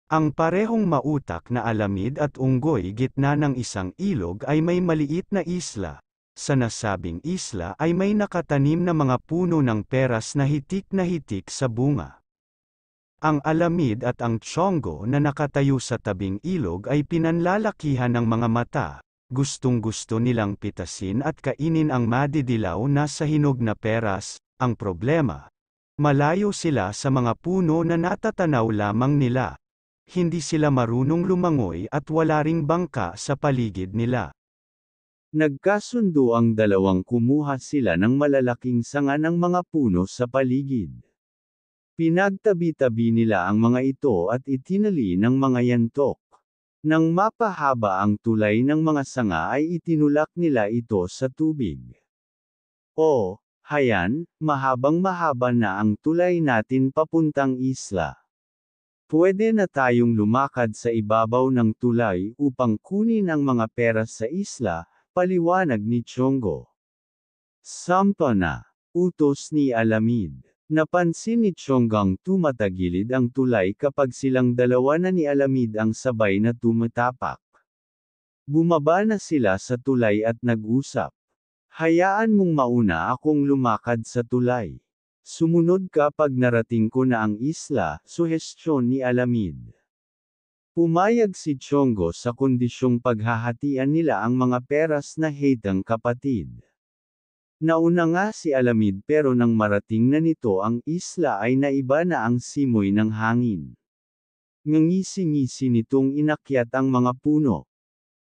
Ang parehong mautak na alamid at unggoy gitna ng isang ilog ay may maliit na isla. Sa nasabing isla ay may nakatanim na mga puno ng peras na hitik sa bunga. Ang alamid at ang tiyonggo na nakatayo sa tabing ilog ay pinanlalakihan ng mga mata. Gustong-gusto nilang pitasin at kainin ang madidilaw na sa hinog na peras. Ang problema, malayo sila sa mga puno na natatanaw lamang nila. Hindi sila marunong lumangoy at wala ring bangka sa paligid nila. Nagkasundo ang dalawang kumuha sila ng malalaking sanga ng mga puno sa paligid. Pinagtabi-tabi nila ang mga ito at itinali ng mga yantok. Nang mapahaba ang tulay ng mga sanga ay itinulak nila ito sa tubig. O, hayan, mahabang-mahaba na ang tulay natin papuntang isla. Pwede na tayong lumakad sa ibabaw ng tulay upang kunin ang mga peras sa isla, paliwanag ni Chongo. Sampa na, utos ni Alamid. Napansin ni Chonggang tumatagilid ang tulay kapag silang dalawa na ni Alamid ang sabay na tumatapak. Bumaba na sila sa tulay at nag-usap. Hayaan mong mauna akong lumakad sa tulay. Sumunod ka pag narating ko na ang isla, suhestyon ni Alamid. Pumayag si Chongo sa kondisyong paghahatian nila ang mga peras na hatang kapatid. Nauna nga si Alamid pero nang marating na nito ang isla ay naiba na ang simoy ng hangin. Ngangisi-ngisi nitong inakyat ang mga puno.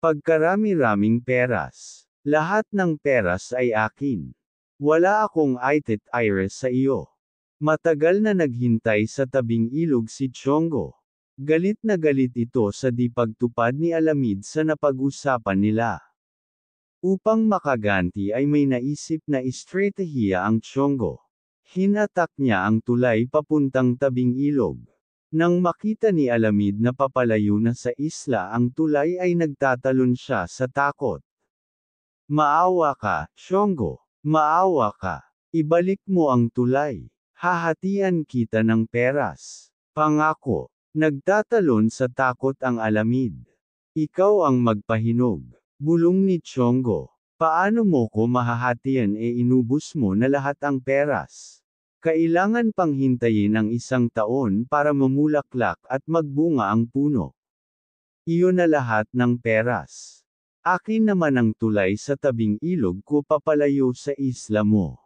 Pagkarami-raming peras. Lahat ng peras ay akin. Wala akong itit iris sa iyo. Matagal na naghintay sa tabing ilog si Chongo. Galit na galit ito sa di pagtupad ni Alamid sa napag-usapan nila. Upang makaganti ay may naisip na estratehiya ang Chongo. Hinatak niya ang tulay papuntang tabing ilog. Nang makita ni Alamid na papalayo na sa isla ang tulay ay nagtatalon siya sa takot. Maawa ka, Chongo. Maawa ka. Ibalik mo ang tulay. Hahatian kita ng peras. Pangako. Nagtatalon sa takot ang Alamid. Ikaw ang magpahinog. Bulong ni Chongo. Paano mo ko mahahatian inubos mo na lahat ang peras? Kailangan pang hintayin ang 1 taon para mamulaklak at magbunga ang puno. Iyon na lahat ng peras. Akin naman ang tulay sa tabing ilog ko papalayo sa isla mo.